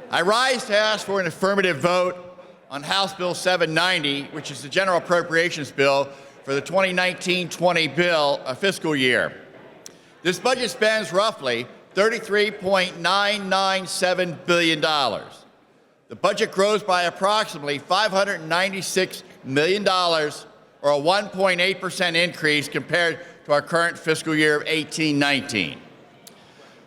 I rise to ask for an affirmative vote on House Bill 790, which is the General Appropriations Bill for the 2019-20 fiscal year. This budget spends roughly $33.997 billion. The budget grows by approximately $596 million, or a 1.8% increase compared to our current fiscal year of 18-19.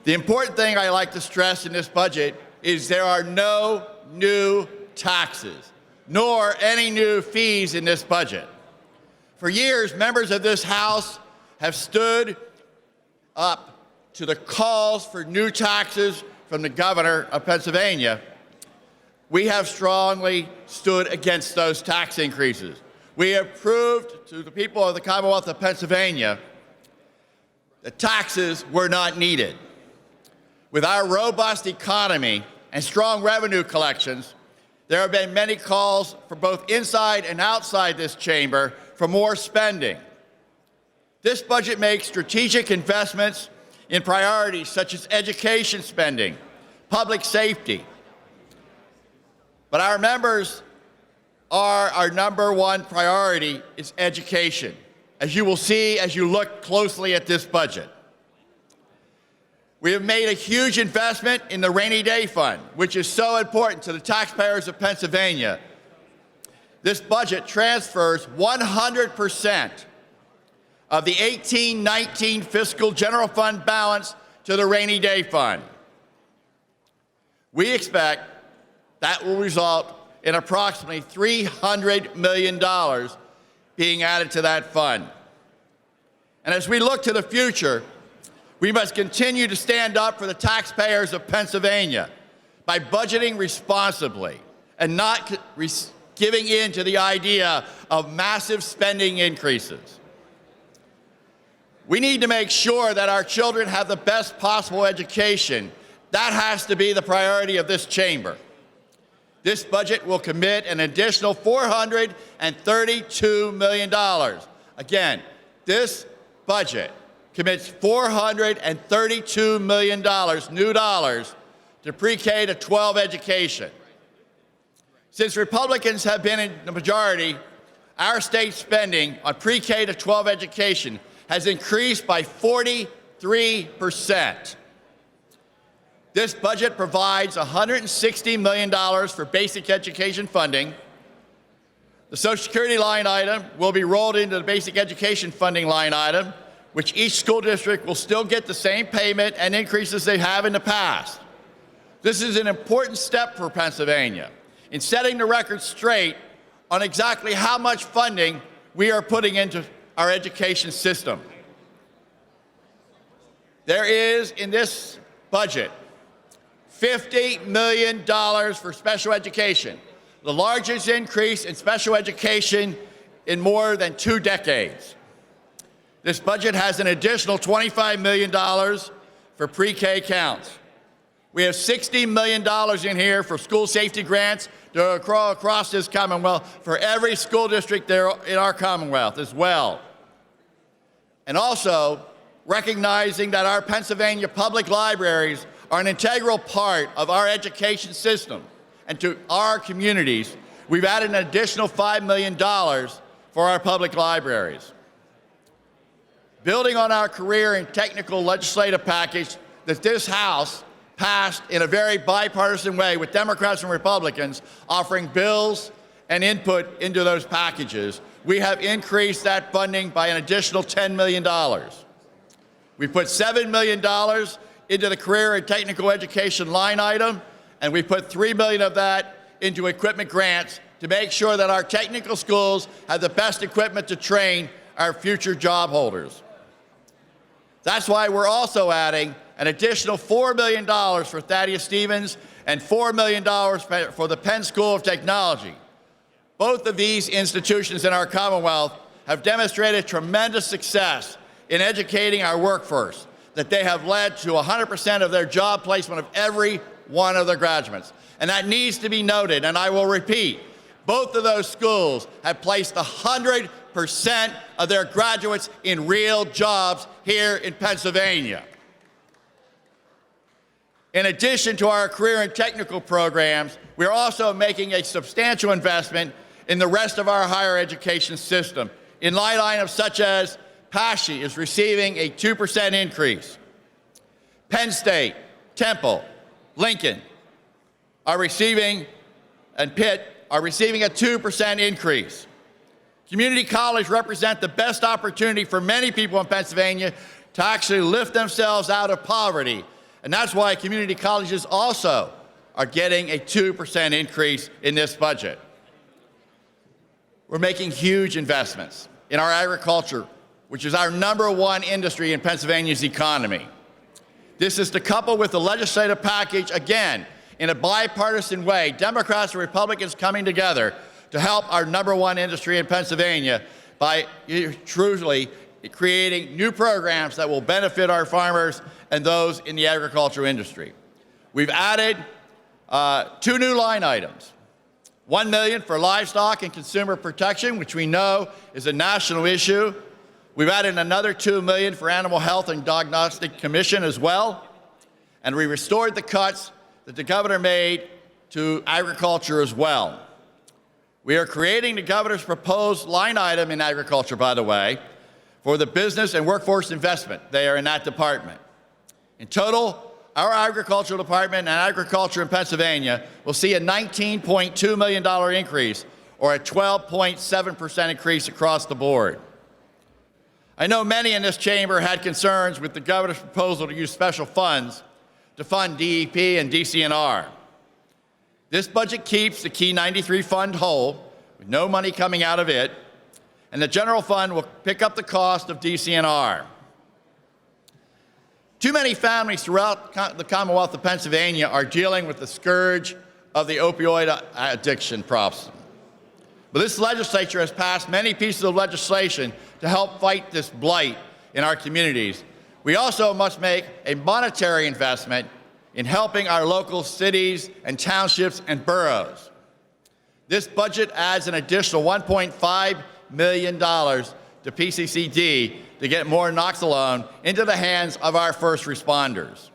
The important thing I like to stress in this budget is there are no new taxes, nor any new fees in this budget. For years, members of this House have stood up to the calls for new taxes from the governor of Pennsylvania. We have strongly stood against those tax increases. We have proved to the people of the Commonwealth of Pennsylvania that taxes were not needed. With our robust economy and strong revenue collections, there have been many calls from both inside and outside this chamber for more spending. This budget makes strategic investments in priorities such as education spending, public safety. But our members our number one priority is education, as you will see as you look closely at this budget. We have made a huge investment in the Rainy Day Fund, which is so important to the taxpayers of Pennsylvania. This budget transfers 100% of the 18-19 fiscal general fund balance to the Rainy Day Fund. We expect that will result in approximately $300 million being added to that fund. And as we look to the future, we must continue to stand up for the taxpayers of Pennsylvania by budgeting responsibly and not giving in to the idea of massive spending increases. We need to make sure that our children have the best possible education. That has to be the priority of this chamber. This budget will commit an additional $432 million. Again, this budget commits $432 million, new dollars, to pre-K to 12 education. Since Republicans have been in the majority, our state spending on pre-K to 12 education has increased by 43%. This budget provides $160 million for basic education funding. The Social Security line item will be rolled into the basic education funding line item, which each school district will still get the same payment and increases they have in the past. This is an important step for Pennsylvania in setting the record straight on exactly how much funding we are putting into our education system. There is, in this budget, $50 million for special education, the largest increase in special education in more than 2 decades. This budget has an additional $25 million for pre-K counts. We have $60 million in here for school safety grants to across this Commonwealth for every school district there in our Commonwealth as well. And also, recognizing that our Pennsylvania public libraries are an integral part of our education system and to our communities, we've added an additional $5 million for our public libraries. Building on our career and technical legislative package that this House passed in a very bipartisan way with Democrats and Republicans offering bills and input into those packages, we have increased that funding by an additional $10 million. We put $7 million into the career and technical education line item, and we put $3 million of that into equipment grants to make sure that our technical schools have the best equipment to train our future job holders. That's why we're also adding an additional $4 million for Thaddeus Stevens and $4 million for the Penn School of Technology. Both of these institutions in our Commonwealth have demonstrated tremendous success in educating our workforce, that they have led to 100% of their job placement of every one of their graduates. And that needs to be noted, and I will repeat, both of those schools have placed 100% of their graduates in real jobs here in Pennsylvania. In addition to our career and technical programs, we are also making a substantial investment in the rest of our higher education system, in line items such as PASHE is receiving a 2% increase. Penn State, Temple, Lincoln are receiving, and Pitt are receiving a 2% increase. Community colleges represent the best opportunity for many people in Pennsylvania to actually lift themselves out of poverty. And that's why community colleges also are getting a 2% increase in this budget. We're making huge investments in our agriculture, which is our #1 industry in Pennsylvania's economy. This is to couple with the legislative package, again, in a bipartisan way, Democrats and Republicans coming together to help our #1 industry in Pennsylvania by truly creating new programs that will benefit our farmers and those in the agricultural industry. We've added 2 new line items. $1 million for livestock and consumer protection, which we know is a national issue. We've added another $2 million for Animal Health and Diagnostic Commission as well. And we restored the cuts that the governor made to agriculture as well. We are creating the governor's proposed line item in agriculture, by the way, for the business and workforce investment there in that department. In total, our agricultural department and agriculture in Pennsylvania will see a $19.2 million increase, or a 12.7% increase across the board. I know many in this chamber had concerns with the governor's proposal to use special funds to fund DEP and DCNR. This budget keeps the Key 93 fund whole, with no money coming out of it, and the general fund will pick up the cost of DCNR. Too many families throughout the Commonwealth of Pennsylvania are dealing with the scourge of the opioid addiction problem. But this legislature has passed many pieces of legislation to help fight this blight in our communities. We also must make a monetary investment in helping our local cities and townships and boroughs. This budget adds an additional $1.5 million to PCCD to get more Noxalone into the hands of our first responders.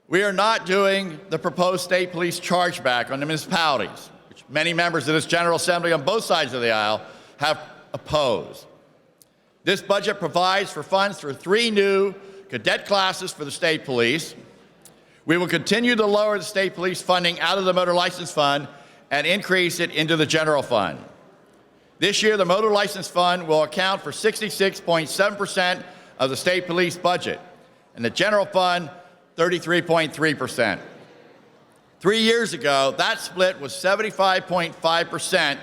We are not doing the proposed state police chargeback on the municipalities, which many members of this General Assembly on both sides of the aisle have opposed. This budget provides for funds for 3 new cadet classes for the state police. We will continue to lower the state police funding out of the motor license fund and increase it into the general fund. This year, the motor license fund will account for 66.7% of the state police budget, and the general fund, 33.3%. 3 years ago, that split was 75.5%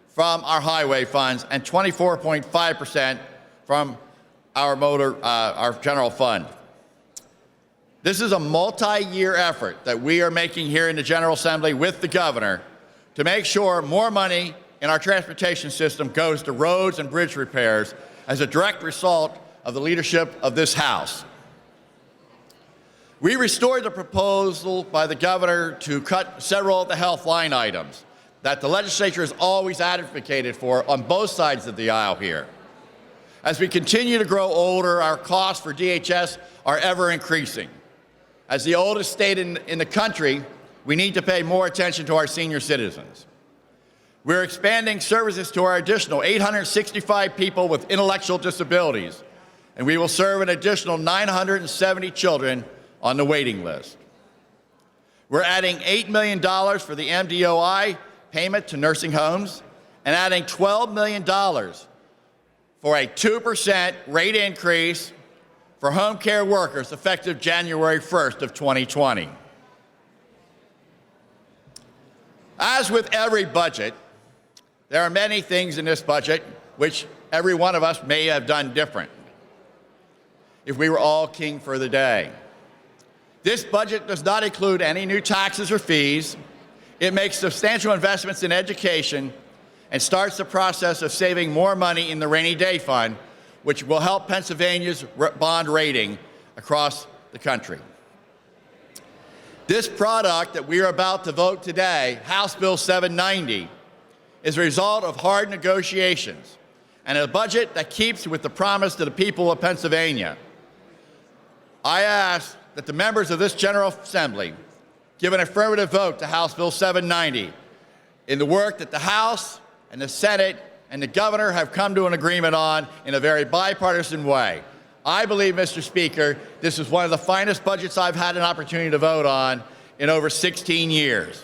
from our highway funds and 24.5% from our general fund. This is a multi-year effort that we are making here in the General Assembly with the governor to make sure more money in our transportation system goes to roads and bridge repairs as a direct result of the leadership of this House. We restored the proposal by the governor to cut several of the health line items that the legislature has always advocated for on both sides of the aisle here. As we continue to grow older, our costs for DHS are ever increasing. As the oldest state in the country, we need to pay more attention to our senior citizens. We're expanding services to our additional 865 people with intellectual disabilities, and we will serve an additional 970 children on the waiting list. We're adding $8 million for the MDOI payment to nursing homes and adding $12 million for a 2% rate increase for home care workers effective January 1st of 2020. As with every budget, there are many things in this budget which every one of us may have done different if we were all king for the day. This budget does not include any new taxes or fees. It makes substantial investments in education and starts the process of saving more money in the rainy day fund, which will help Pennsylvania's bond rating across the country. This product that we are about to vote today, House Bill 790, is a result of hard negotiations and a budget that keeps with the promise to the people of Pennsylvania. I ask that the members of this General Assembly give an affirmative vote to House Bill 790 in the work that the House and the Senate and the Governor have come to an agreement on in a very bipartisan way. I believe, Mr. Speaker, this is one of the finest budgets I've had an opportunity to vote on in over 16 years.